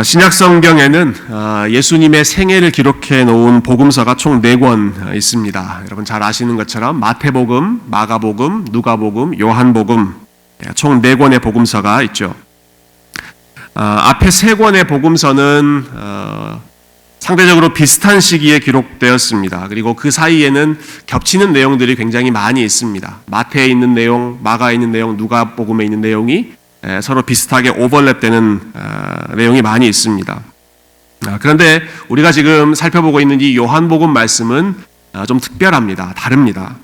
신약 성경에는 예수님의 생애를 기록해 놓은 복음서가 총 4권 있습니다. 여러분 잘 아시는 것처럼 마태복음, 마가복음, 누가복음, 요한복음 총 4권의 복음서가 있죠. 앞에 3권의 복음서는 상대적으로 비슷한 시기에 기록되었습니다. 그리고 그 사이에는 겹치는 내용들이 굉장히 많이 있습니다. 마태에 있는 내용, 마가에 있는 내용, 누가복음에 있는 내용이 서로 비슷하게 오버랩되는 내용이 많이 있습니다. 그런데 우리가 지금 살펴보고 있는 이 요한복음 말씀은 좀 특별합니다. 다릅니다.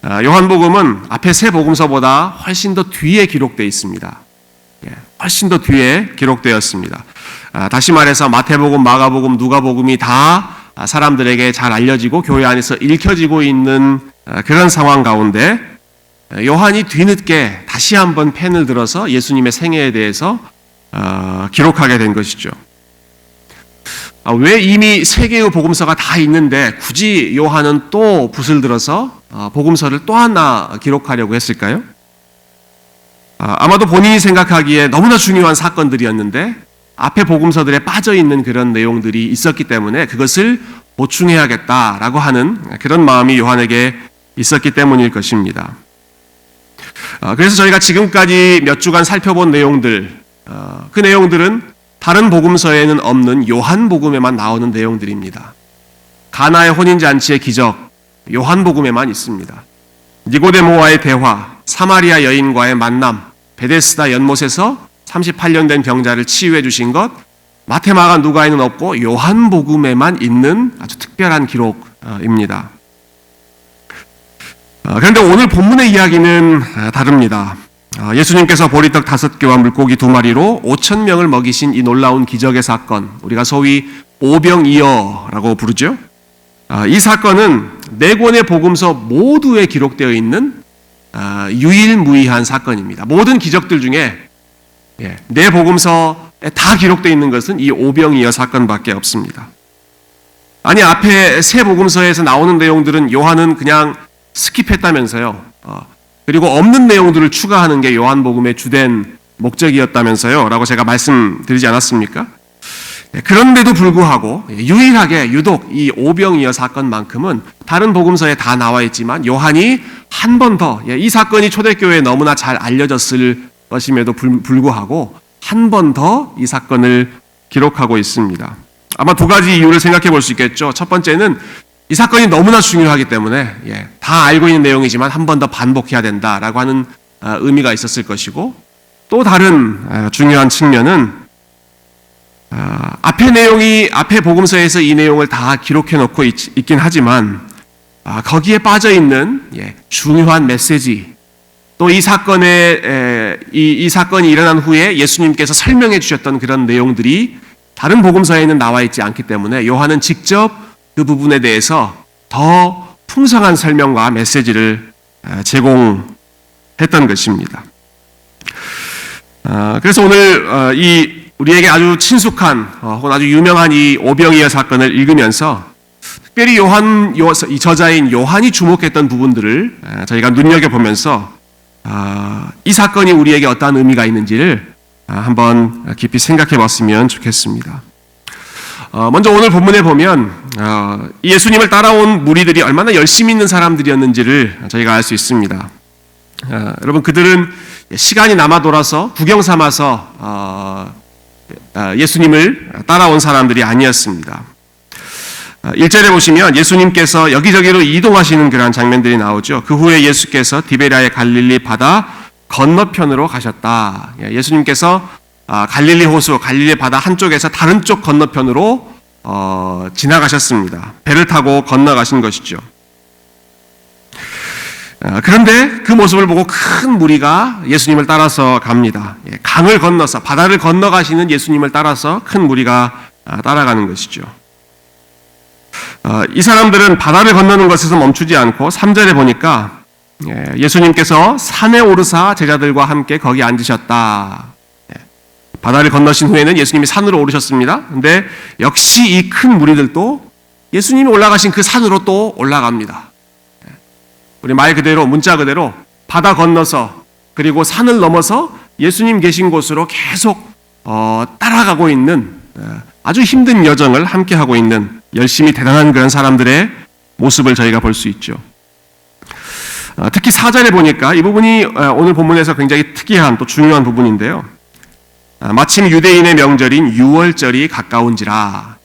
요한복음은 앞에 3 복음서보다 훨씬 더 뒤에 기록되어 있습니다. 훨씬 더 뒤에 기록되었습니다. 다시 말해서 마태복음, 마가복음, 누가복음이 다 사람들에게 잘 알려지고 교회 안에서 읽혀지고 있는 그런 상황 가운데 요한이 뒤늦게 다시 한번 펜을 들어서 예수님의 생애에 대해서 기록하게 된 것이죠. 왜 이미 3개의 복음서가 다 있는데 굳이 요한은 또 붓을 들어서 복음서를 또 하나 기록하려고 했을까요? 아마도 본인이 생각하기에 너무나 중요한 사건들이었는데 앞에 복음서들에 빠져있는 그런 내용들이 있었기 때문에 그것을 보충해야겠다라고 하는 그런 마음이 요한에게 있었기 때문일 것입니다. 그래서 저희가 지금까지 몇 주간 살펴본 내용들, 그 내용들은 다른 복음서에는 없는 요한복음에만 나오는 내용들입니다. 가나의 혼인잔치의 기적, 요한복음에만 있습니다. 니고데모와의 대화, 사마리아 여인과의 만남, 베데스다 연못에서 38년 된 병자를 치유해 주신 것, 마태, 마가, 누가에는 없고 요한복음에만 있는 아주 특별한 기록입니다. 그런데 오늘 본문의 이야기는 다릅니다. 예수님께서 보리떡 5개와 물고기 2마리로 5,000명을 먹이신 이 놀라운 기적의 사건, 우리가 소위 오병이어라고 부르죠. 이 사건은 4권의 복음서 모두에 기록되어 있는 유일무이한 사건입니다. 모든 기적들 중에 4 복음서에 다 기록되어 있는 것은 이 오병이어 사건밖에 없습니다. 아니, 앞에 3 복음서에서 나오는 내용들은 요한은 그냥 스킵했다면서요. 그리고 없는 내용들을 추가하는 게 요한복음의 주된 목적이었다면서요. 라고 제가 말씀드리지 않았습니까? 그런데도 불구하고 유일하게 유독 이 오병이어 사건만큼은 다른 복음서에 다 나와 있지만 요한이 한 번 더, 이 사건이 초대교회에 너무나 잘 알려졌을 것임에도 불구하고 한 번 더 이 사건을 기록하고 있습니다. 아마 2가지 이유를 생각해 볼 수 있겠죠. 첫 번째는 이 사건이 너무나 중요하기 때문에 다 알고 있는 내용이지만 한 번 더 반복해야 된다라고 하는 의미가 있었을 것이고, 또 다른 중요한 측면은 앞에 복음서에서 이 내용을 다 기록해 놓고 있긴 하지만 거기에 빠져 있는 중요한 메시지, 또 이 사건이 일어난 후에 예수님께서 설명해 주셨던 그런 내용들이 다른 복음서에는 나와 있지 않기 때문에 요한은 직접 그 부분에 대해서 더 풍성한 설명과 메시지를 제공했던 것입니다. 그래서 오늘 우리에게 아주 친숙한 혹은 아주 유명한 이 오병이어 사건을 읽으면서 특별히 이 저자인 요한이 주목했던 부분들을 저희가 눈여겨보면서 이 사건이 우리에게 어떠한 의미가 있는지를 한번 깊이 생각해 봤으면 좋겠습니다. 먼저 오늘 본문에 보면 예수님을 따라온 무리들이 얼마나 열심히 있는 사람들이었는지를 저희가 알 수 있습니다. 여러분, 그들은 시간이 남아 돌아서 구경 삼아서 예수님을 따라온 사람들이 아니었습니다. 1절에 보시면 예수님께서 여기저기로 이동하시는 그런 장면들이 나오죠. 그 후에 예수께서 디베랴의 갈릴리 바다 건너편으로 가셨다. 예수님께서 갈릴리 호수, 갈릴리 바다 한쪽에서 다른 쪽 건너편으로 지나가셨습니다. 배를 타고 건너가신 것이죠. 그런데 그 모습을 보고 큰 무리가 예수님을 따라서 갑니다. 강을 건너서, 바다를 건너가시는 예수님을 따라서 큰 무리가 따라가는 것이죠. 이 사람들은 바다를 건너는 것에서 멈추지 않고 3절에 보니까 예수님께서 산에 오르사 제자들과 함께 거기 앉으셨다. 바다를 건너신 후에는 예수님이 산으로 오르셨습니다. 근데 역시 이 큰 무리들도 예수님이 올라가신 그 산으로 또 올라갑니다. 우리 말 그대로, 문자 그대로 바다 건너서 그리고 산을 넘어서 예수님 계신 곳으로 계속 따라가고 있는 아주 힘든 여정을 함께하고 있는 열심히 대단한 그런 사람들의 모습을 저희가 볼 수 있죠. 특히 4절에 보니까 이 부분이 오늘 본문에서 굉장히 특이한 또 중요한 부분인데요. 마침 유대인의 명절인 유월절이 가까운지라.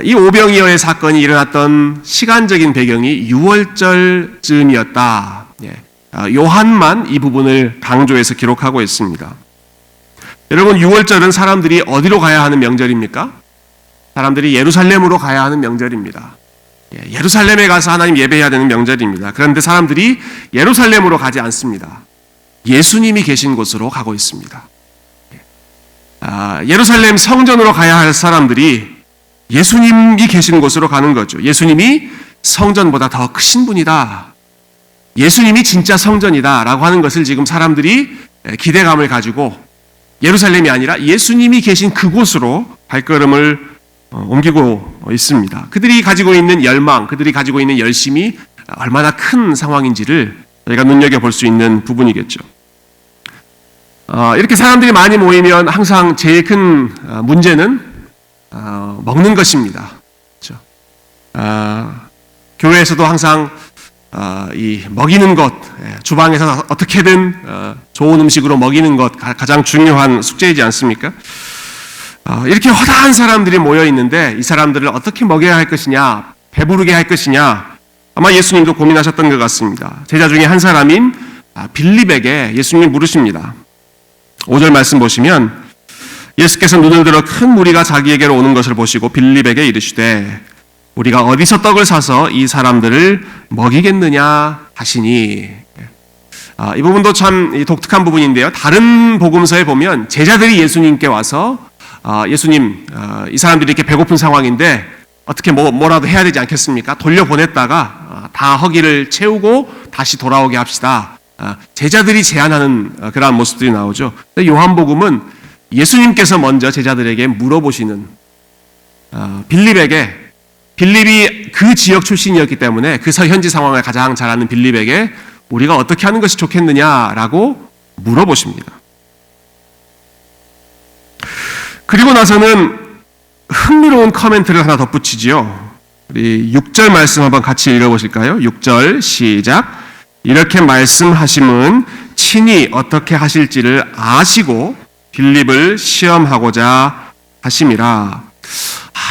이 오병이어의 사건이 일어났던 시간적인 배경이 유월절 즈음이었다. 요한만 이 부분을 강조해서 기록하고 있습니다. 여러분, 유월절은 사람들이 어디로 가야 하는 명절입니까? 사람들이 예루살렘으로 가야 하는 명절입니다. 예루살렘에 가서 하나님 예배해야 되는 명절입니다. 그런데 사람들이 예루살렘으로 가지 않습니다. 예수님이 계신 곳으로 가고 있습니다. 예루살렘 성전으로 가야 할 사람들이 예수님이 계시는 곳으로 가는 거죠. 예수님이 성전보다 더 크신 분이다. 예수님이 진짜 성전이다 라고 하는 것을 지금 사람들이 기대감을 가지고 예루살렘이 아니라 예수님이 계신 그곳으로 발걸음을 옮기고 있습니다. 그들이 가지고 있는 열망, 그들이 가지고 있는 열심이 얼마나 큰 상황인지를 저희가 눈여겨볼 수 있는 부분이겠죠. 이렇게 사람들이 많이 모이면 항상 제일 큰 문제는 먹는 것입니다. 그렇죠? 교회에서도 항상 이 먹이는 것, 주방에서 어떻게든 좋은 음식으로 먹이는 것 가장 중요한 숙제이지 않습니까? 이렇게 허다한 사람들이 모여 있는데 이 사람들을 어떻게 먹여야 할 것이냐, 배부르게 할 것이냐, 아마 예수님도 고민하셨던 것 같습니다. 제자 중에 한 사람인 빌립에게 예수님이 물으십니다. 5절 말씀 보시면 예수께서 눈을 들어 큰 무리가 자기에게로 오는 것을 보시고 빌립에게 이르시되 우리가 어디서 떡을 사서 이 사람들을 먹이겠느냐 하시니. 이 부분도 참 독특한 부분인데요. 다른 복음서에 보면 제자들이 예수님께 와서 예수님, 이 사람들이 이렇게 배고픈 상황인데 어떻게 뭐라도 해야 되지 않겠습니까? 돌려보냈다가 다 허기를 채우고 다시 돌아오게 합시다. 제자들이 제안하는 그러한 모습들이 나오죠. 요한복음은 예수님께서 먼저 제자들에게 물어보시는, 빌립이 그 지역 출신이었기 때문에 그 현지 상황을 가장 잘 아는 빌립에게 우리가 어떻게 하는 것이 좋겠느냐라고 물어보십니다. 그리고 나서는 흥미로운 커멘트를 하나 덧붙이지요. 우리 6절 말씀 한번 같이 읽어보실까요? 6절 시작. 이렇게 말씀하심은 친히 어떻게 하실지를 아시고 빌립을 시험하고자 하심이라.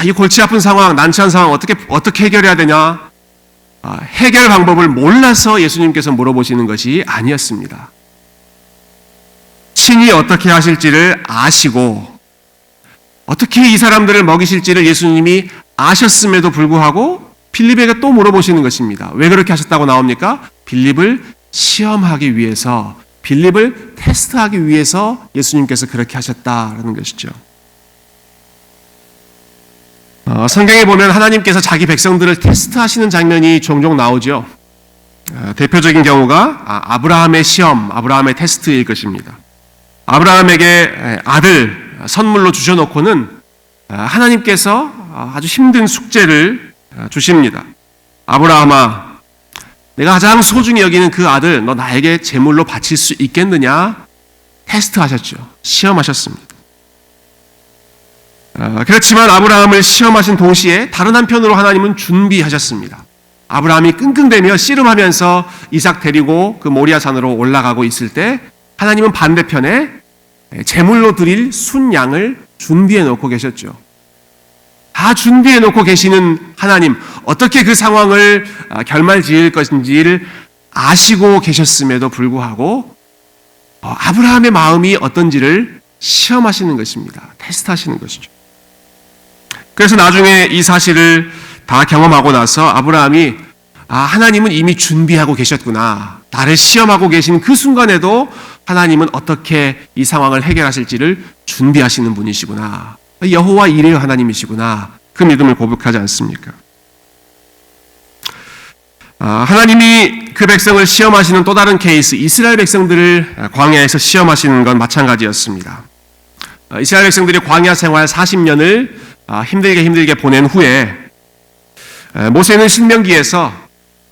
이 골치 아픈 상황, 난처한 상황 어떻게 해결해야 되냐? 해결 방법을 몰라서 예수님께서 물어보시는 것이 아니었습니다. 친히 어떻게 하실지를 아시고 어떻게 이 사람들을 먹이실지를 예수님이 아셨음에도 불구하고 빌립에게 또 물어보시는 것입니다. 왜 그렇게 하셨다고 나옵니까? 빌립을 시험하기 위해서, 빌립을 테스트하기 위해서 예수님께서 그렇게 하셨다라는 것이죠. 성경에 보면 하나님께서 자기 백성들을 테스트하시는 장면이 종종 나오죠. 대표적인 경우가 아브라함의 시험, 아브라함의 테스트일 것입니다. 아브라함에게 아들 선물로 주셔놓고는 하나님께서 아주 힘든 숙제를 주십니다. 아브라함아, 내가 가장 소중히 여기는 그 아들 너 나에게 제물로 바칠 수 있겠느냐? 테스트하셨죠. 시험하셨습니다. 그렇지만 아브라함을 시험하신 동시에 다른 한편으로 하나님은 준비하셨습니다. 아브라함이 끙끙대며 씨름하면서 이삭 데리고 그 모리아 산으로 올라가고 있을 때 하나님은 반대편에 제물로 드릴 순양을 준비해 놓고 계셨죠. 다 준비해 놓고 계시는 하나님, 어떻게 그 상황을 결말 지을 것인지를 아시고 계셨음에도 불구하고 아브라함의 마음이 어떤지를 시험하시는 것입니다. 테스트하시는 것이죠. 그래서 나중에 이 사실을 다 경험하고 나서 아브라함이 하나님은 이미 준비하고 계셨구나. 나를 시험하고 계신 그 순간에도 하나님은 어떻게 이 상황을 해결하실지를 준비하시는 분이시구나. 여호와 이레 하나님이시구나. 그 믿음을 고백하지 않습니까? 하나님이 그 백성을 시험하시는 또 다른 케이스, 이스라엘 백성들을 광야에서 시험하시는 건 마찬가지였습니다. 이스라엘 백성들이 광야 생활 40년을 힘들게 보낸 후에 모세는 신명기에서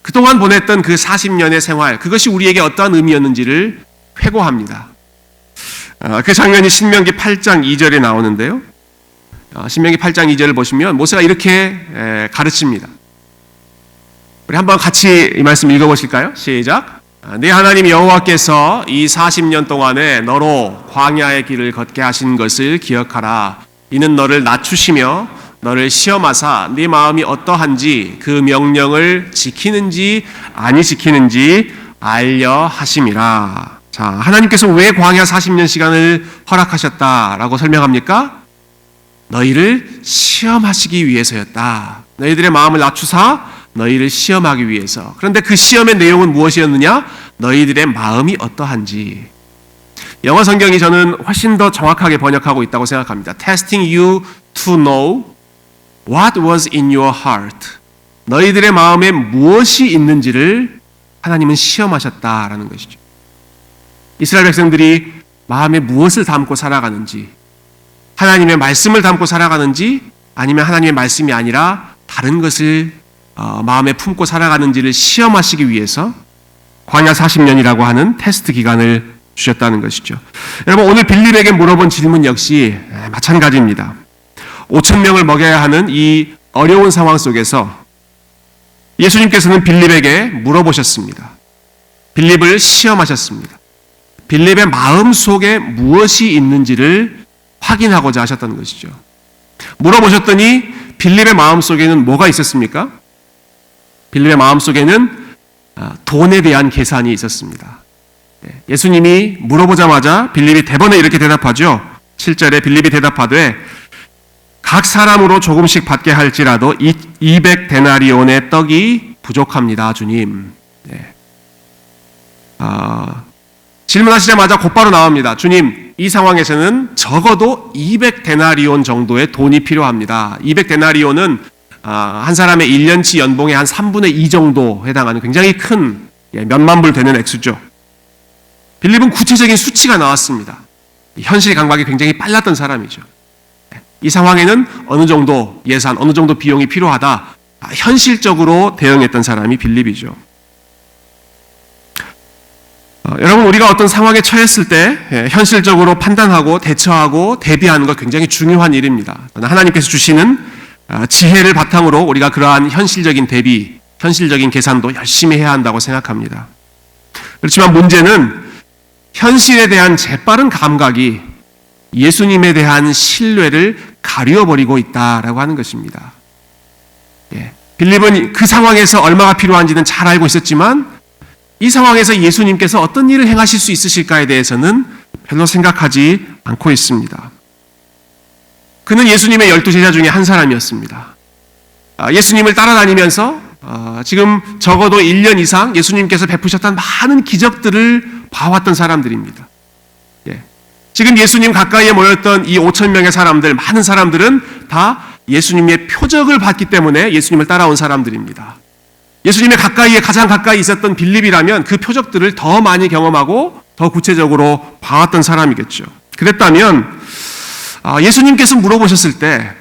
그동안 보냈던 그 40년의 생활, 그것이 우리에게 어떠한 의미였는지를 회고합니다. 그 장면이 신명기 8장 2절에 나오는데요. 신명기 8장 2절을 보시면 모세가 이렇게 가르칩니다. 우리 한번 같이 이 말씀 읽어보실까요? 시작. 네 하나님 여호와께서 이 40년 동안에 너로 광야의 길을 걷게 하신 것을 기억하라. 이는 너를 낮추시며 너를 시험하사 네 마음이 어떠한지 그 명령을 지키는지 아니 지키는지 알려 하심이라. 자, 하나님께서 왜 광야 40년 시간을 허락하셨다라고 설명합니까? 너희를 시험하시기 위해서였다. 너희들의 마음을 낮추사 너희를 시험하기 위해서. 그런데 그 시험의 내용은 무엇이었느냐? 너희들의 마음이 어떠한지. 영어 성경이 저는 훨씬 더 정확하게 번역하고 있다고 생각합니다. Testing you to know what was in your heart. 너희들의 마음에 무엇이 있는지를 하나님은 시험하셨다라는 것이죠. 이스라엘 백성들이 마음에 무엇을 담고 살아가는지, 하나님의 말씀을 담고 살아가는지, 아니면 하나님의 말씀이 아니라 다른 것을 마음에 품고 살아가는지를 시험하시기 위해서 광야 40년이라고 하는 테스트 기간을 주셨다는 것이죠. 여러분, 오늘 빌립에게 물어본 질문 역시 마찬가지입니다. 5천 명을 먹여야 하는 이 어려운 상황 속에서 예수님께서는 빌립에게 물어보셨습니다. 빌립을 시험하셨습니다. 빌립의 마음 속에 무엇이 있는지를 확인하고자 하셨다는 것이죠. 물어보셨더니 빌립의 마음 속에는 뭐가 있었습니까? 빌립의 마음 속에는 돈에 대한 계산이 있었습니다. 예수님이 물어보자마자 빌립이 대번에 이렇게 대답하죠. 7절에 빌립이 대답하되 각 사람으로 조금씩 받게 할지라도 200데나리온의 떡이 부족합니다, 주님. 질문하시자마자 곧바로 나옵니다. 주님, 이 상황에서는 적어도 200데나리온 정도의 돈이 필요합니다. 200데나리온은 한 사람의 1년치 연봉의 한 3분의 2 정도 해당하는 굉장히 큰 몇만 불 되는 액수죠. 빌립은 구체적인 수치가 나왔습니다. 현실 감각이 굉장히 빨랐던 사람이죠. 이 상황에는 어느 정도 예산, 어느 정도 비용이 필요하다. 현실적으로 대응했던 사람이 빌립이죠. 여러분, 우리가 어떤 상황에 처했을 때 현실적으로 판단하고 대처하고 대비하는 것 굉장히 중요한 일입니다. 하나님께서 주시는 지혜를 바탕으로 우리가 그러한 현실적인 대비, 현실적인 계산도 열심히 해야 한다고 생각합니다. 그렇지만 문제는 현실에 대한 재빠른 감각이 예수님에 대한 신뢰를 가려버리고 있다라고 하는 것입니다. 빌립은 그 상황에서 얼마가 필요한지는 잘 알고 있었지만 이 상황에서 예수님께서 어떤 일을 행하실 수 있으실까에 대해서는 별로 생각하지 않고 있습니다. 그는 예수님의 12제자 중에 한 사람이었습니다. 예수님을 따라다니면서 지금 적어도 1년 이상 예수님께서 베푸셨던 많은 기적들을 봐왔던 사람들입니다. 지금 예수님 가까이에 모였던 이 5천 명의 사람들, 많은 사람들은 다 예수님의 표적을 봤기 때문에 예수님을 따라온 사람들입니다. 예수님의 가장 가까이 있었던 빌립이라면 그 표적들을 더 많이 경험하고 더 구체적으로 봐왔던 사람이겠죠. 그랬다면 예수님께서 물어보셨을 때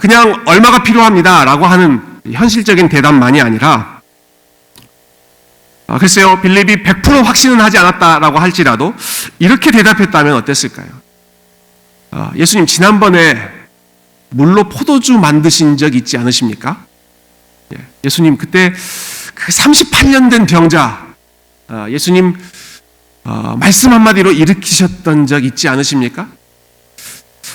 그냥 얼마가 필요합니다라고 하는 현실적인 대답만이 아니라 글쎄요, 빌립이 100% 확신은 하지 않았다라고 할지라도 이렇게 대답했다면 어땠을까요? 예수님, 지난번에 물로 포도주 만드신 적 있지 않으십니까? 예수님, 그때 그 38년 된 병자 예수님 말씀 한마디로 일으키셨던 적 있지 않으십니까?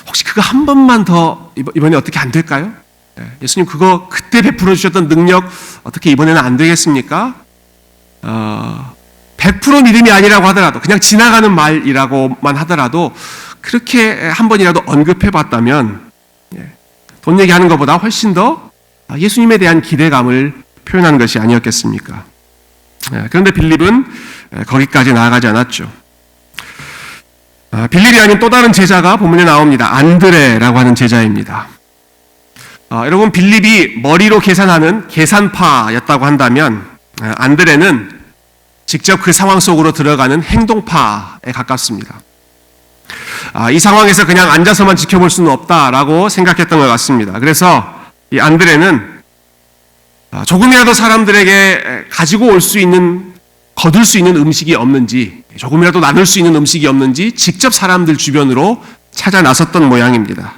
혹시 그거 한 번만 더 이번에 어떻게 안 될까요? 예수님, 그거 그때 베풀어 주셨던 능력 어떻게 이번에는 안 되겠습니까? 100% 믿음이 아니라고 하더라도 그냥 지나가는 말이라고만 하더라도 그렇게 한 번이라도 언급해 봤다면 돈 얘기하는 것보다 훨씬 더 예수님에 대한 기대감을 표현하는 것이 아니었겠습니까? 그런데 빌립은 거기까지 나아가지 않았죠. 빌립이 아닌 또 다른 제자가 본문에 나옵니다. 안드레라고 하는 제자입니다. 여러분, 빌립이 머리로 계산하는 계산파였다고 한다면 안드레는 직접 그 상황 속으로 들어가는 행동파에 가깝습니다. 이 상황에서 그냥 앉아서만 지켜볼 수는 없다라고 생각했던 것 같습니다. 그래서 이 안드레는 조금이라도 사람들에게 가지고 올 수 있는 거둘 수 있는 음식이 없는지, 조금이라도 나눌 수 있는 음식이 없는지 직접 사람들 주변으로 찾아 나섰던 모양입니다.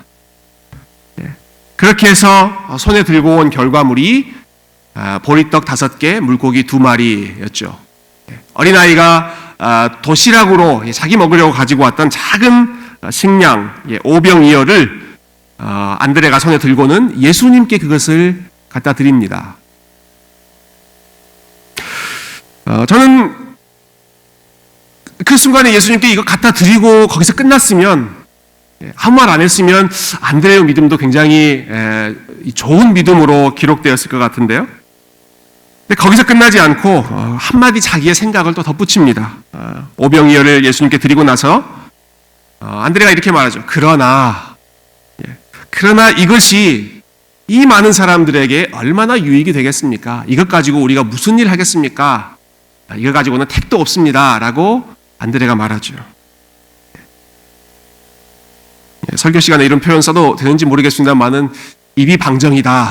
그렇게 해서 손에 들고 온 결과물이 보리떡 5개, 물고기 2마리였죠. 어린아이가 도시락으로 자기 먹으려고 가지고 왔던 작은 식량 5병 2어를 안드레가 손에 들고는 예수님께 그것을 갖다 드립니다. 저는 그 순간에 예수님께 이거 갖다 드리고 거기서 끝났으면, 아무 말 안 했으면 안드레의 믿음도 굉장히 좋은 믿음으로 기록되었을 것 같은데요. 근데 거기서 끝나지 않고 한마디 자기의 생각을 또 덧붙입니다. 5병 2어를 예수님께 드리고 나서 안드레가 이렇게 말하죠. 그러나 이것이 이 많은 사람들에게 얼마나 유익이 되겠습니까? 이것 가지고 우리가 무슨 일 하겠습니까? 이거 가지고는 택도 없습니다. 라고 안드레가 말하죠. 설교 시간에 이런 표현 써도 되는지 모르겠습니다만은 입이 방정이다.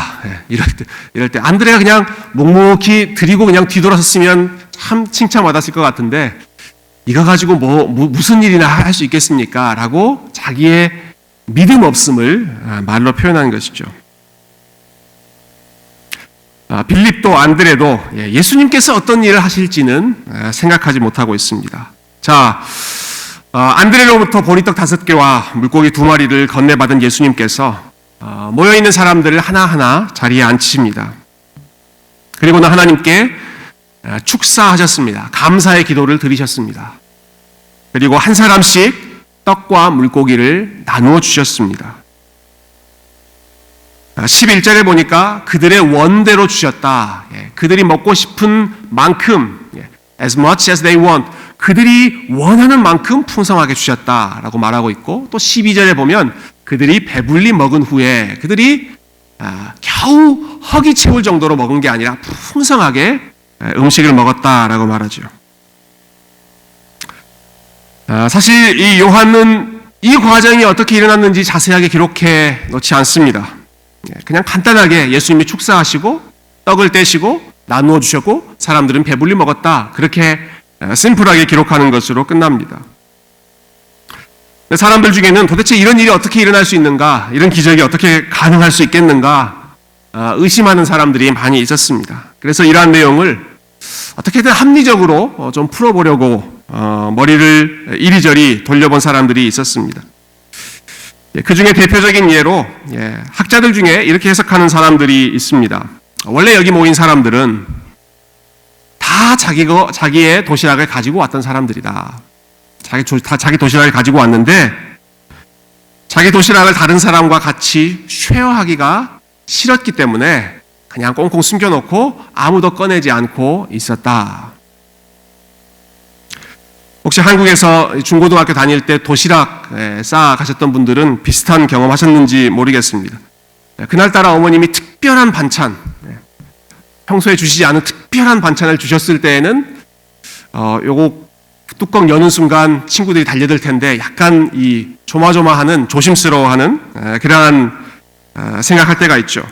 이럴 때 안드레가 그냥 묵묵히 드리고 그냥 뒤돌아섰으면 참 칭찬받았을 것 같은데, 이거 가지고 무슨 일이나 할 수 있겠습니까? 라고 자기의 믿음 없음을 말로 표현하는 것이죠. 빌립도 안드레도 예수님께서 어떤 일을 하실지는 생각하지 못하고 있습니다. 자, 안드레로부터 보리떡 5개와 물고기 2마리를 건네받은 예수님께서 모여있는 사람들을 하나하나 자리에 앉히십니다. 그리고는 하나님께 축사하셨습니다. 감사의 기도를 드리셨습니다. 그리고 한 사람씩 떡과 물고기를 나누어 주셨습니다. 11절에 보니까 그들의 원대로 주셨다. 그들이 먹고 싶은 만큼, as much as they want, 그들이 원하는 만큼 풍성하게 주셨다라고 말하고 있고, 또 12절에 보면 그들이 배불리 먹은 후에 그들이 겨우 허기 채울 정도로 먹은 게 아니라 풍성하게 음식을 먹었다라고 말하죠. 사실 이 요한은 이 과정이 어떻게 일어났는지 자세하게 기록해 놓지 않습니다. 그냥 간단하게 예수님이 축사하시고 떡을 떼시고 나누어 주셨고 사람들은 배불리 먹었다, 그렇게 심플하게 기록하는 것으로 끝납니다. 사람들 중에는 도대체 이런 일이 어떻게 일어날 수 있는가, 이런 기적이 어떻게 가능할 수 있겠는가 의심하는 사람들이 많이 있었습니다. 그래서 이러한 내용을 어떻게든 합리적으로 좀 풀어보려고 머리를 이리저리 돌려본 사람들이 있었습니다. 그 중에 대표적인 예로 학자들 중에 이렇게 해석하는 사람들이 있습니다. 원래 여기 모인 사람들은 다 자기의 도시락을 가지고 왔던 사람들이다. 자기 도시락을 가지고 왔는데 자기 도시락을 다른 사람과 같이 쉐어하기가 싫었기 때문에 그냥 꽁꽁 숨겨놓고 아무도 꺼내지 않고 있었다. 혹시 한국에서 중고등학교 다닐 때 도시락 싸 가셨던 분들은 비슷한 경험하셨는지 모르겠습니다. 그날따라 어머님이 특별한 반찬, 평소에 주시지 않은 특별한 반찬을 주셨을 때에는 요거 뚜껑 여는 순간 친구들이 달려들 텐데 약간 이 조마조마하는, 조심스러워하는 그러한 생각할 때가 있죠.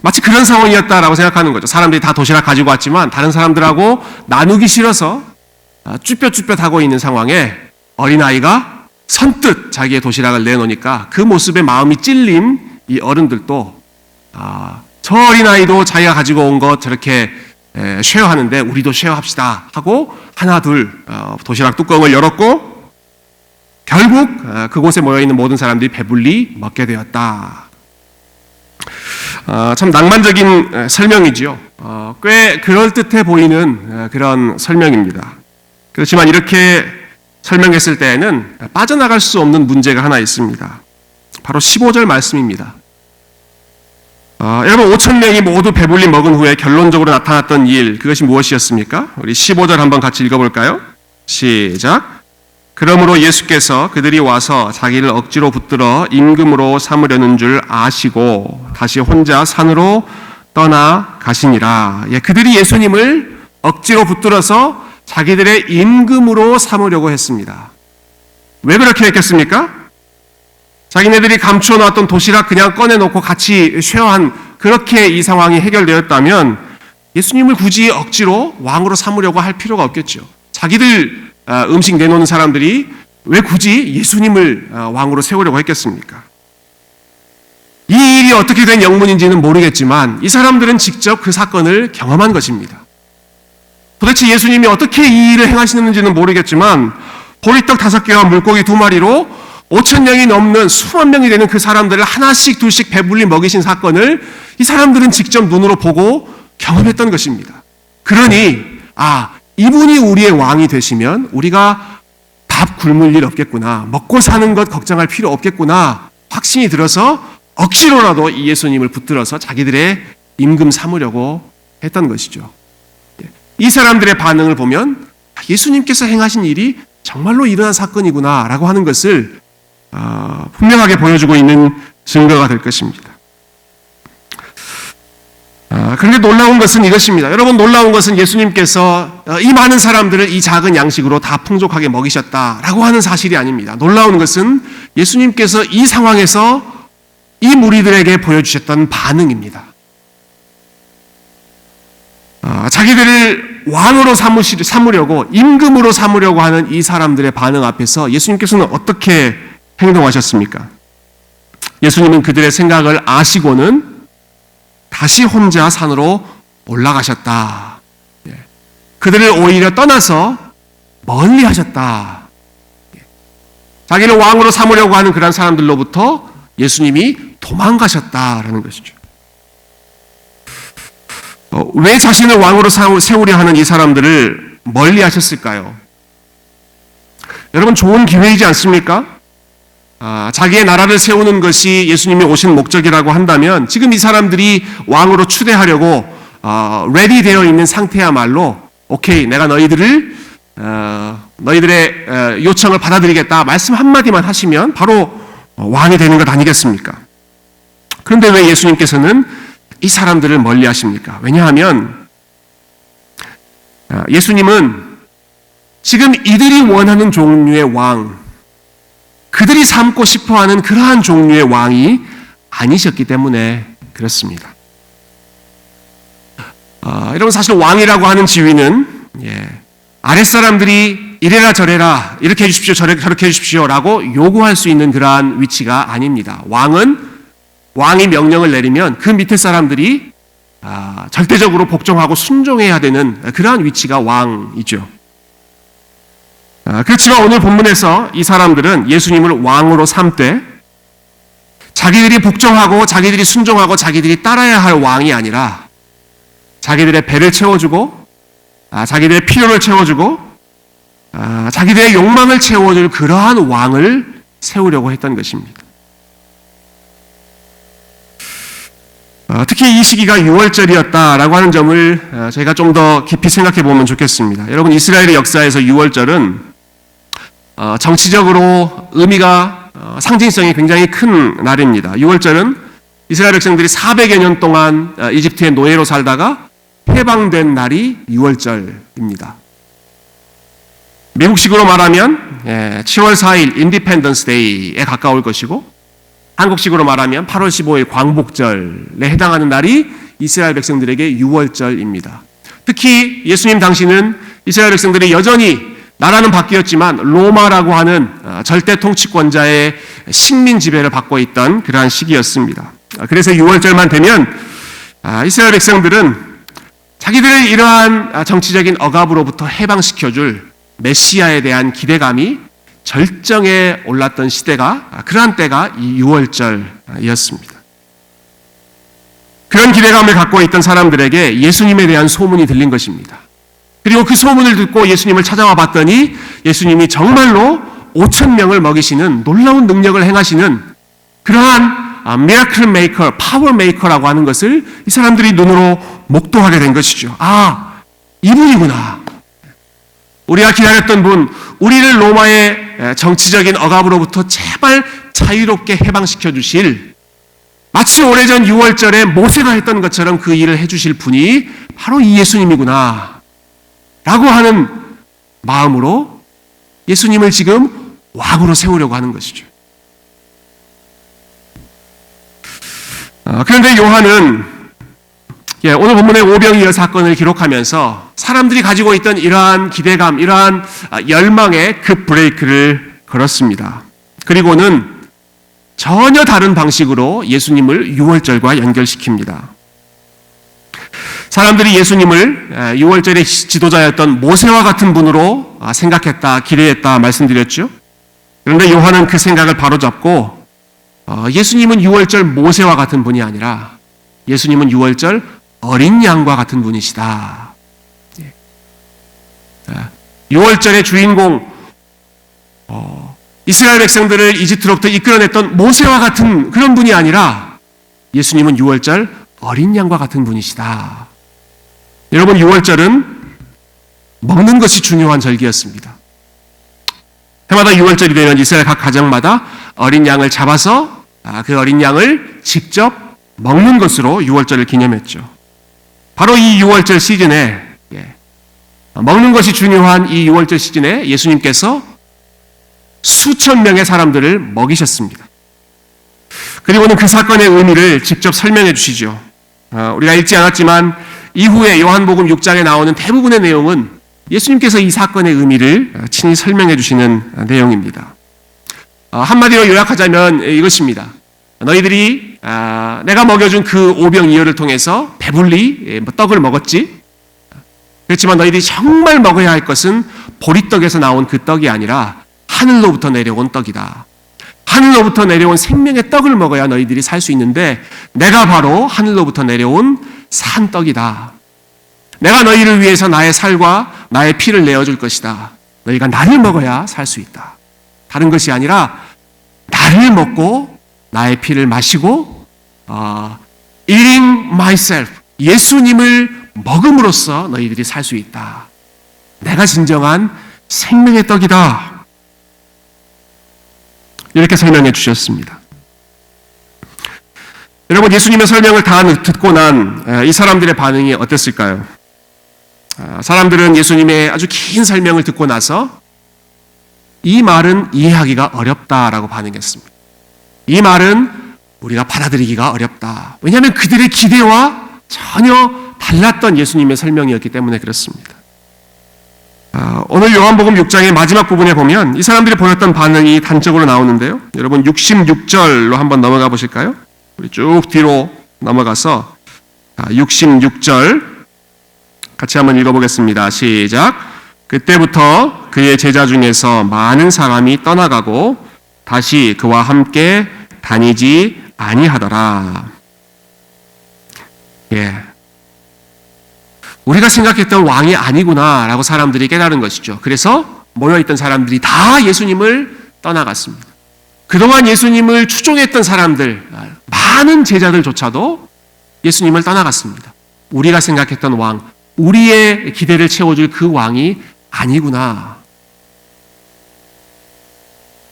마치 그런 상황이었다라고 생각하는 거죠. 사람들이 다 도시락 가지고 왔지만 다른 사람들하고 나누기 싫어서 쭈뼛쭈뼛 하고 있는 상황에 어린아이가 선뜻 자기의 도시락을 내놓으니까 그 모습에 마음이 찔린 이 어른들도 저 어린아이도 자기가 가지고 온 것 저렇게 쉐어하는데 우리도 쉐어합시다 하고 하나 둘 도시락 뚜껑을 열었고 결국 그곳에 모여있는 모든 사람들이 배불리 먹게 되었다. 참 낭만적인 설명이지요. 꽤 그럴듯해 보이는 그런 설명입니다. 그렇지만 이렇게 설명했을 때에는 빠져나갈 수 없는 문제가 하나 있습니다. 바로 15절 말씀입니다. 여러분 5,000명이 모두 배불리 먹은 후에 결론적으로 나타났던 일, 그것이 무엇이었습니까? 우리 15절 한번 같이 읽어볼까요? 시작. 그러므로 예수께서 그들이 와서 자기를 억지로 붙들어 임금으로 삼으려는 줄 아시고 다시 혼자 산으로 떠나 가시니라. 그들이 예수님을 억지로 붙들어서 자기들의 임금으로 삼으려고 했습니다. 왜 그렇게 했겠습니까? 자기네들이 감추어 놨던 도시락 그냥 꺼내놓고 같이 쉐어한, 그렇게 이 상황이 해결되었다면 예수님을 굳이 억지로 왕으로 삼으려고 할 필요가 없겠죠. 자기들 음식 내놓는 사람들이 왜 굳이 예수님을 왕으로 세우려고 했겠습니까? 이 일이 어떻게 된 영문인지는 모르겠지만 이 사람들은 직접 그 사건을 경험한 것입니다. 도대체 예수님이 어떻게 이 일을 행하시는지는 모르겠지만 보리떡 5개와 물고기 2마리로 5,000명이 넘는 수만 명이 되는 그 사람들을 하나씩 둘씩 배불리 먹이신 사건을 이 사람들은 직접 눈으로 보고 경험했던 것입니다. 그러니 이분이 우리의 왕이 되시면 우리가 밥 굶을 일 없겠구나, 먹고 사는 것 걱정할 필요 없겠구나 확신이 들어서 억지로라도 이 예수님을 붙들어서 자기들의 임금 삼으려고 했던 것이죠. 이 사람들의 반응을 보면 예수님께서 행하신 일이 정말로 일어난 사건이구나 라고 하는 것을 분명하게 보여주고 있는 증거가 될 것입니다. 그런데 놀라운 것은 이것입니다. 여러분, 놀라운 것은 예수님께서 이 많은 사람들을 이 작은 양식으로 다 풍족하게 먹이셨다라고 하는 사실이 아닙니다. 놀라운 것은 예수님께서 이 상황에서 이 무리들에게 보여주셨던 반응입니다. 자기들을 왕으로 삼으려고, 임금으로 삼으려고 하는 이 사람들의 반응 앞에서 예수님께서는 어떻게 행동하셨습니까? 예수님은 그들의 생각을 아시고는 다시 혼자 산으로 올라가셨다. 그들을 오히려 떠나서 멀리 하셨다. 자기를 왕으로 삼으려고 하는 그런 사람들로부터 예수님이 도망가셨다라는 것이죠. 왜 자신을 왕으로 세우려 하는 이 사람들을 멀리 하셨을까요? 여러분, 좋은 기회이지 않습니까? 자기의 나라를 세우는 것이 예수님이 오신 목적이라고 한다면 지금 이 사람들이 왕으로 추대하려고 레디 되어 있는 상태야말로 오케이, 내가 너희들의 요청을 받아들이겠다 말씀 한마디만 하시면 바로 왕이 되는 것 아니겠습니까? 그런데 왜 예수님께서는 이 사람들을 멀리 하십니까? 왜냐하면 예수님은 지금 이들이 원하는 종류의 왕, 그들이 삼고 싶어하는 그러한 종류의 왕이 아니셨기 때문에 그렇습니다. 여러분, 사실 왕이라고 하는 지위는 아랫사람들이 이래라 저래라, 이렇게 해주십시오 저렇게 해주십시오 라고 요구할 수 있는 그러한 위치가 아닙니다. 왕이 명령을 내리면 그 밑에 사람들이 절대적으로 복종하고 순종해야 되는 그러한 위치가 왕이죠. 그렇지만 오늘 본문에서 이 사람들은 예수님을 왕으로 삼되 자기들이 복종하고 자기들이 순종하고 자기들이 따라야 할 왕이 아니라 자기들의 배를 채워주고 자기들의 필요를 채워주고 자기들의 욕망을 채워줄 그러한 왕을 세우려고 했던 것입니다. 특히 이 시기가 6월절이었다라고 하는 점을 저희가 좀 더 깊이 생각해 보면 좋겠습니다. 여러분, 이스라엘의 역사에서 6월절은 정치적으로 의미가 상징성이 굉장히 큰 날입니다. 6월절은 이스라엘 백성들이 400여 년 동안 이집트의 노예로 살다가 해방된 날이 6월절입니다. 미국식으로 말하면 7월 4일 인디펜던스 데이에 가까울 것이고, 한국식으로 말하면 8월 15일 광복절에 해당하는 날이 이스라엘 백성들에게 6월절입니다. 특히 예수님 당시는 이스라엘 백성들이 여전히 나라는 바뀌었지만 로마라고 하는 절대 통치권자의 식민 지배를 받고 있던 그러한 시기였습니다. 그래서 6월절만 되면 이스라엘 백성들은 자기들을 이러한 정치적인 억압으로부터 해방시켜줄 메시아에 대한 기대감이 절정에 올랐던 시대가, 그러한 때가 이 6월절이었습니다. 그런 기대감을 갖고 있던 사람들에게 예수님에 대한 소문이 들린 것입니다. 그리고 그 소문을 듣고 예수님을 찾아와 봤더니 예수님이 정말로 5,000명을 먹이시는 놀라운 능력을 행하시는 그러한 미라클 메이커, 파워 메이커라고 하는 것을 이 사람들이 눈으로 목도하게 된 것이죠. 이분이구나. 우리가 기다렸던 분, 우리를 로마의 정치적인 억압으로부터 제발 자유롭게 해방시켜 주실, 마치 오래전 6월절에 모세가 했던 것처럼 그 일을 해주실 분이 바로 이 예수님이구나 라고 하는 마음으로 예수님을 지금 왕으로 세우려고 하는 것이죠. 그런데 요한은 오늘 본문의 오병이어 사건을 기록하면서 사람들이 가지고 있던 이러한 기대감, 이러한 열망에 급 브레이크를 걸었습니다. 그리고는 전혀 다른 방식으로 예수님을 유월절과 연결시킵니다. 사람들이 예수님을 유월절의 지도자였던 모세와 같은 분으로 생각했다, 기대했다 말씀드렸죠. 그런데 요한은 그 생각을 바로잡고 예수님은 유월절 모세와 같은 분이 아니라 예수님은 유월절 어린 양과 같은 분이시다. 유월절의 주인공, 이스라엘 백성들을 이집트로부터 이끌어냈던 모세와 같은 그런 분이 아니라 예수님은 유월절 어린 양과 같은 분이시다. 여러분, 유월절은 먹는 것이 중요한 절기였습니다. 해마다 유월절이 되면 이스라엘 각 가정마다 어린 양을 잡아서 그 어린 양을 직접 먹는 것으로 유월절을 기념했죠. 바로 이 유월절 시즌에, 먹는 것이 중요한 이 유월절 시즌에 예수님께서 수천 명의 사람들을 먹이셨습니다. 그리고는 그 사건의 의미를 직접 설명해 주시죠. 우리가 읽지 않았지만 이후에 요한복음 6장에 나오는 대부분의 내용은 예수님께서 이 사건의 의미를 친히 설명해 주시는 내용입니다. 한마디로 요약하자면 이것입니다. 너희들이 내가 먹여준 그 오병이어를 통해서 배불리 떡을 먹었지. 그렇지만 너희들이 정말 먹어야 할 것은 보리떡에서 나온 그 떡이 아니라 하늘로부터 내려온 떡이다. 하늘로부터 내려온 생명의 떡을 먹어야 너희들이 살 수 있는데 내가 바로 하늘로부터 내려온 산 떡이다. 내가 너희를 위해서 나의 살과 나의 피를 내어줄 것이다. 너희가 나를 먹어야 살 수 있다. 다른 것이 아니라 나를 먹고 나의 피를 마시고 eating myself, 예수님을 먹음으로써 너희들이 살 수 있다. 내가 진정한 생명의 떡이다. 이렇게 설명해 주셨습니다. 여러분, 예수님의 설명을 다 듣고 난 이 사람들의 반응이 어땠을까요? 사람들은 예수님의 아주 긴 설명을 듣고 나서 이 말은 이해하기가 어렵다라고 반응했습니다. 이 말은 우리가 받아들이기가 어렵다. 왜냐하면 그들의 기대와 전혀 달랐던 예수님의 설명이었기 때문에 그렇습니다. 오늘 요한복음 6장의 마지막 부분에 보면 이 사람들이 보였던 반응이 단적으로 나오는데요. 여러분 66절로 한번 넘어가 보실까요? 우리 쭉 뒤로 넘어가서 66절 같이 한번 읽어보겠습니다. 시작. 그때부터 그의 제자 중에서 많은 사람이 떠나가고 다시 그와 함께 다니지 아니하더라. 우리가 생각했던 왕이 아니구나라고 사람들이 깨달은 것이죠. 그래서 모여있던 사람들이 다 예수님을 떠나갔습니다. 그동안 예수님을 추종했던 사람들, 많은 제자들조차도 예수님을 떠나갔습니다. 우리가 생각했던 왕, 우리의 기대를 채워줄 그 왕이 아니구나.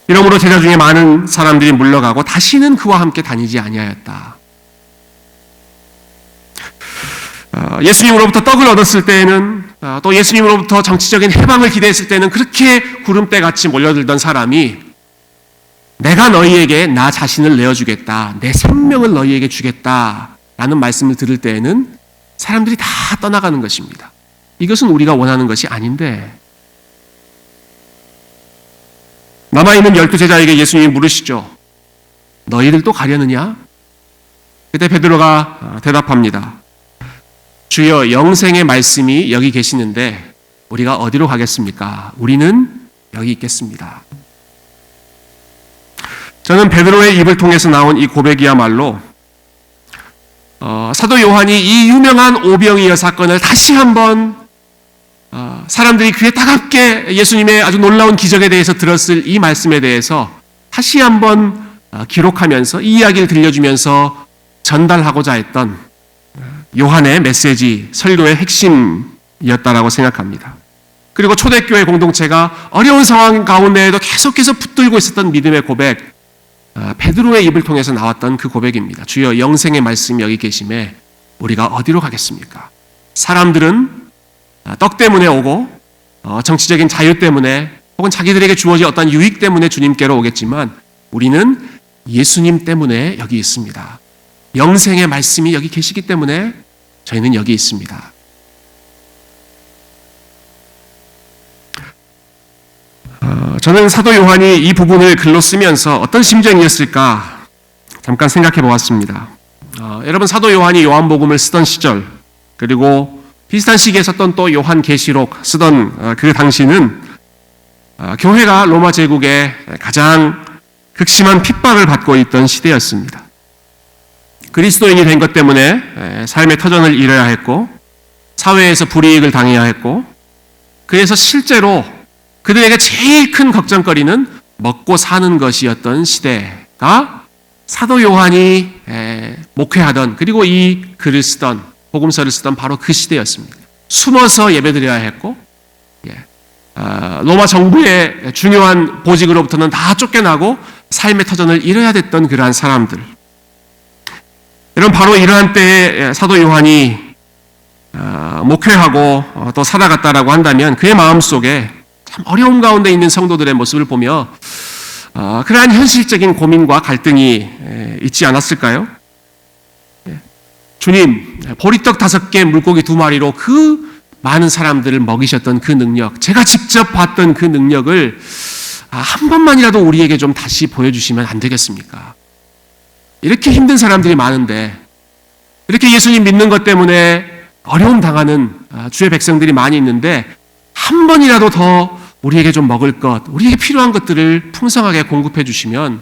이러므로 제자 중에 많은 사람들이 물러가고 다시는 그와 함께 다니지 아니하였다. 예수님으로부터 떡을 얻었을 때에는 또 예수님으로부터 정치적인 해방을 기대했을 때는 그렇게 구름대같이 몰려들던 사람이 내가 너희에게 나 자신을 내어주겠다. 내 생명을 너희에게 주겠다라는 말씀을 들을 때에는 사람들이 다 떠나가는 것입니다. 이것은 우리가 원하는 것이 아닌데 남아있는 12제자에게 예수님이 물으시죠. 너희들도 가려느냐? 그때 베드로가 대답합니다. 주여, 영생의 말씀이 여기 계시는데 우리가 어디로 가겠습니까? 우리는 여기 있겠습니다. 저는 베드로의 입을 통해서 나온 이 고백이야말로 사도 요한이 이 유명한 오병이어 사건을 다시 한번 사람들이 귀에 따갑게 예수님의 아주 놀라운 기적에 대해서 들었을 이 말씀에 대해서 다시 한번 기록하면서 이 이야기를 들려주면서 전달하고자 했던 요한의 메시지, 설교의 핵심이었다라고 생각합니다. 그리고 초대교회 공동체가 어려운 상황 가운데에도 계속해서 붙들고 있었던 믿음의 고백, 베드로의 입을 통해서 나왔던 그 고백입니다. 주여, 영생의 말씀이 여기 계심에 우리가 어디로 가겠습니까? 사람들은 떡 때문에 오고 정치적인 자유 때문에 혹은 자기들에게 주어진 어떤 유익 때문에 주님께로 오겠지만 우리는 예수님 때문에 여기 있습니다. 영생의 말씀이 여기 계시기 때문에 저희는 여기 있습니다. 저는 사도 요한이 이 부분을 글로 쓰면서 어떤 심정이었을까 잠깐 생각해 보았습니다. 여러분, 사도 요한이 요한복음을 쓰던 시절, 그리고 비슷한 시기에 썼던 또 요한계시록 쓰던 그 당시는 교회가 로마 제국의 가장 극심한 핍박을 받고 있던 시대였습니다. 그리스도인이 된 것 때문에 삶의 터전을 잃어야 했고, 사회에서 불이익을 당해야 했고, 그래서 실제로 그들에게 제일 큰 걱정거리는 먹고 사는 것이었던 시대가 사도 요한이 목회하던, 그리고 이 글을 쓰던, 복음서를 쓰던 바로 그 시대였습니다. 숨어서 예배드려야 했고, 로마 정부의 중요한 보직으로부터는 다 쫓겨나고 삶의 터전을 잃어야 됐던 그러한 사람들. 여러분, 바로 이러한 때에 사도 요한이 목회하고 또 살아갔다라고 한다면 그의 마음속에 참 어려움 가운데 있는 성도들의 모습을 보며 그러한 현실적인 고민과 갈등이 있지 않았을까요? 주님, 보리떡 5개, 물고기 2마리로 그 많은 사람들을 먹이셨던 그 능력, 제가 직접 봤던 그 능력을 한 번만이라도 우리에게 좀 다시 보여주시면 안 되겠습니까? 이렇게 힘든 사람들이 많은데, 이렇게 예수님 믿는 것 때문에 어려움 당하는 주의 백성들이 많이 있는데, 한 번이라도 더 우리에게 좀 먹을 것, 우리에게 필요한 것들을 풍성하게 공급해 주시면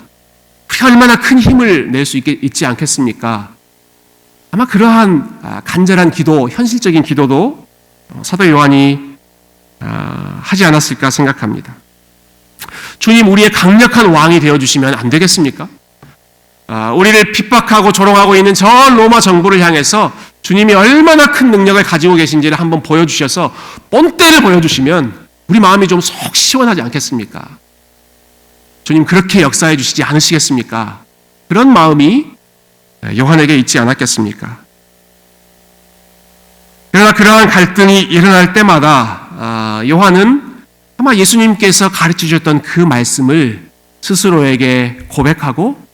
우리가 얼마나 큰 힘을 낼 수 있지 않겠습니까? 아마 그러한 간절한 기도, 현실적인 기도도 사도 요한이 하지 않았을까 생각합니다. 주님, 우리의 강력한 왕이 되어주시면 안 되겠습니까? 우리를 핍박하고 조롱하고 있는 저 로마 정부를 향해서 주님이 얼마나 큰 능력을 가지고 계신지를 한번 보여주셔서 본때를 보여주시면 우리 마음이 좀 속 시원하지 않겠습니까? 주님, 그렇게 역사해 주시지 않으시겠습니까? 그런 마음이 요한에게 있지 않았겠습니까? 그러나 그러한 갈등이 일어날 때마다 요한은 아마 예수님께서 가르쳐 주셨던 그 말씀을 스스로에게 고백하고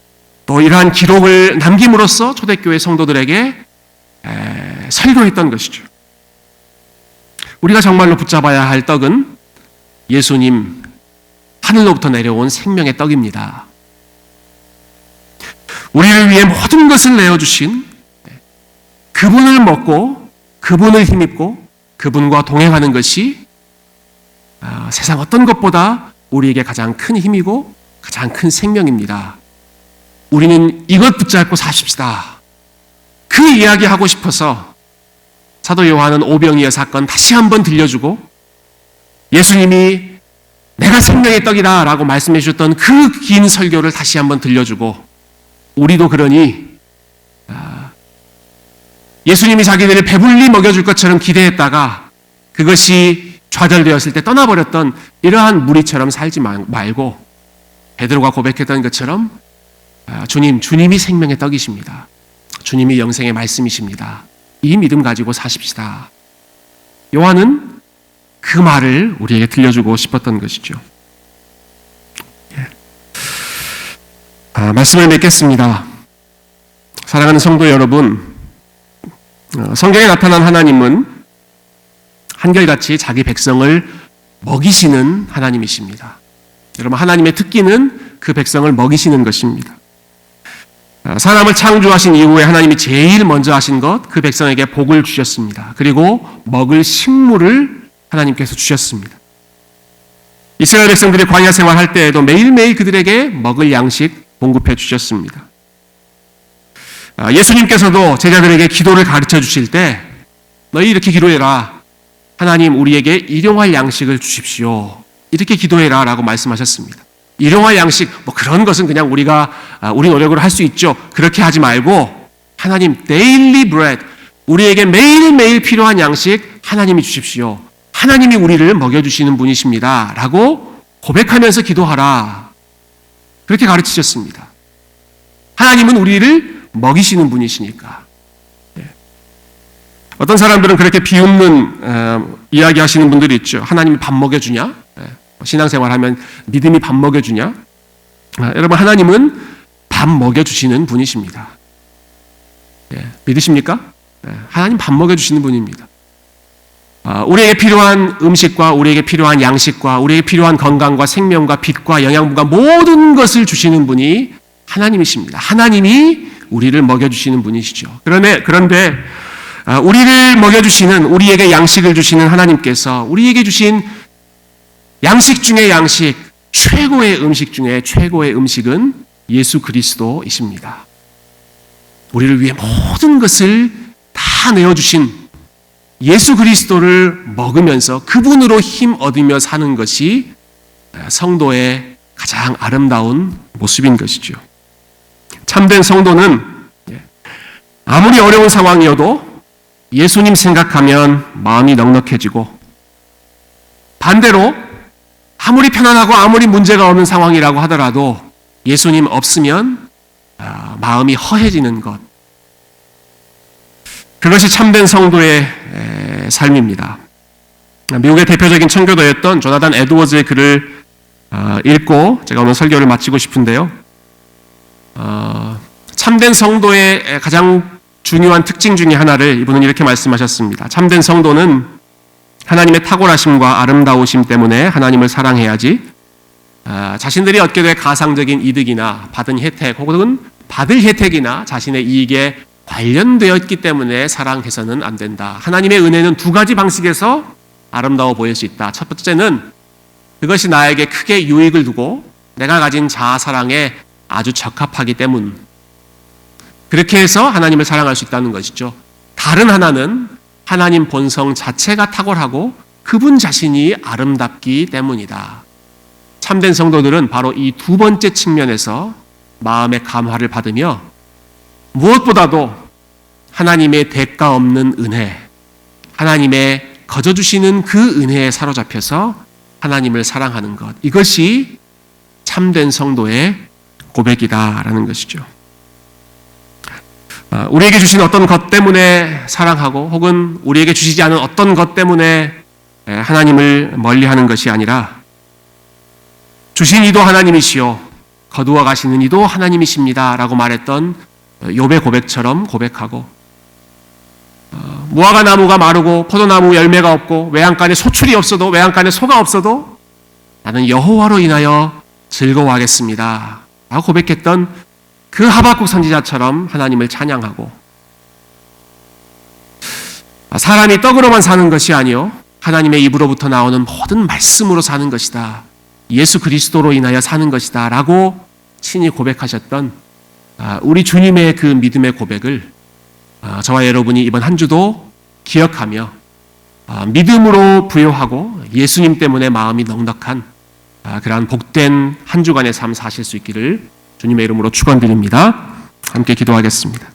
또 이러한 기록을 남김으로써 초대교회 성도들에게 설교했던 것이죠. 우리가 정말로 붙잡아야 할 떡은 예수님, 하늘로부터 내려온 생명의 떡입니다. 우리를 위해 모든 것을 내어주신 그분을 먹고 그분을 힘입고 그분과 동행하는 것이 세상 어떤 것보다 우리에게 가장 큰 힘이고 가장 큰 생명입니다. 우리는 이것 붙잡고 사십시다. 그 이야기 하고 싶어서 사도 요한은 오병이어 사건 다시 한번 들려주고, 예수님이 내가 생명의 떡이다 라고 말씀해 주셨던 그 긴 설교를 다시 한번 들려주고, 우리도 그러니 예수님이 자기들을 배불리 먹여줄 것처럼 기대했다가 그것이 좌절되었을 때 떠나버렸던 이러한 무리처럼 살지 말고 베드로가 고백했던 것처럼 주님이 생명의 떡이십니다. 주님이 영생의 말씀이십니다. 이 믿음 가지고 사십시다. 요한은 그 말을 우리에게 들려주고 싶었던 것이죠. 말씀을 맺겠습니다. 사랑하는 성도 여러분, 성경에 나타난 하나님은 한결같이 자기 백성을 먹이시는 하나님이십니다. 여러분, 하나님의 특기는 그 백성을 먹이시는 것입니다. 사람을 창조하신 이후에 하나님이 제일 먼저 하신 것, 그 백성에게 복을 주셨습니다. 그리고 먹을 식물을 하나님께서 주셨습니다. 이스라엘 백성들이 광야 생활할 때에도 매일매일 그들에게 먹을 양식 공급해 주셨습니다. 예수님께서도 제자들에게 기도를 가르쳐 주실 때 너희 이렇게 기도해라. 하나님, 우리에게 일용할 양식을 주십시오. 이렇게 기도해라 라고 말씀하셨습니다. 일용할 양식, 그런 것은 그냥 우리 노력으로 할 수 있죠. 그렇게 하지 말고 하나님, daily bread, 우리에게 매일매일 필요한 양식 하나님이 주십시오. 하나님이 우리를 먹여주시는 분이십니다 라고 고백하면서 기도하라. 그렇게 가르치셨습니다. 하나님은 우리를 먹이시는 분이시니까. 어떤 사람들은 그렇게 비웃는 이야기하시는 분들이 있죠. 하나님이 밥 먹여주냐? 신앙생활하면 믿음이 밥 먹여주냐? 여러분, 하나님은 밥 먹여주시는 분이십니다. 믿으십니까? 하나님 밥 먹여주시는 분입니다. 우리에게 필요한 음식과 우리에게 필요한 양식과 우리에게 필요한 건강과 생명과 빛과 영양분과 모든 것을 주시는 분이 하나님이십니다. 하나님이 우리를 먹여주시는 분이시죠. 그런데 우리를 먹여주시는, 우리에게 양식을 주시는 하나님께서 우리에게 주신 양식 중의 양식, 최고의 음식 중에 최고의 음식은 예수 그리스도이십니다. 우리를 위해 모든 것을 다 내어주신 예수 그리스도를 먹으면서 그분으로 힘 얻으며 사는 것이 성도의 가장 아름다운 모습인 것이죠. 참된 성도는 아무리 어려운 상황이어도 예수님 생각하면 마음이 넉넉해지고, 반대로 아무리 편안하고 아무리 문제가 없는 상황이라고 하더라도 예수님 없으면 마음이 허해지는 것, 그것이 참된 성도의 삶입니다. 미국의 대표적인 청교도였던 조나단 에드워즈의 글을 읽고 제가 오늘 설교를 마치고 싶은데요. 참된 성도의 가장 중요한 특징 중에 하나를 이분은 이렇게 말씀하셨습니다. 참된 성도는 하나님의 탁월하심과 아름다우심 때문에 하나님을 사랑해야지, 자신들이 얻게 될 가상적인 이득이나 받은 혜택 혹은 받을 혜택이나 자신의 이익에 관련되었기 때문에 사랑해서는 안 된다. 하나님의 은혜는 두 가지 방식에서 아름다워 보일 수 있다. 첫 번째는 그것이 나에게 크게 유익을 두고 내가 가진 자아 사랑에 아주 적합하기 때문, 그렇게 해서 하나님을 사랑할 수 있다는 것이죠. 다른 하나는 하나님 본성 자체가 탁월하고 그분 자신이 아름답기 때문이다. 참된 성도들은 바로 이 두 번째 측면에서 마음의 감화를 받으며 무엇보다도 하나님의 대가 없는 은혜, 하나님의 거저주시는 그 은혜에 사로잡혀서 하나님을 사랑하는 것, 이것이 참된 성도의 고백이다라는 것이죠. 우리에게 주신 어떤 것 때문에 사랑하고 혹은 우리에게 주시지 않은 어떤 것 때문에 하나님을 멀리하는 것이 아니라 주신 이도 하나님이시요 거두어 가시는 이도 하나님이십니다 라고 말했던 욥의 고백처럼 고백하고, 무화과 나무가 마르고 포도나무 열매가 없고 외양간에 소출이 없어도, 외양간에 소가 없어도 나는 여호와로 인하여 즐거워하겠습니다 라고 고백했던 그 하박국 선지자처럼 하나님을 찬양하고, 사람이 떡으로만 사는 것이 아니요 하나님의 입으로부터 나오는 모든 말씀으로 사는 것이다, 예수 그리스도로 인하여 사는 것이다 라고 친히 고백하셨던 우리 주님의 그 믿음의 고백을 저와 여러분이 이번 한 주도 기억하며 믿음으로 부여하고 예수님 때문에 마음이 넉넉한 그러한 복된 한 주간의 삶 사실 수 있기를 주님의 이름으로 축원드립니다. 함께 기도하겠습니다.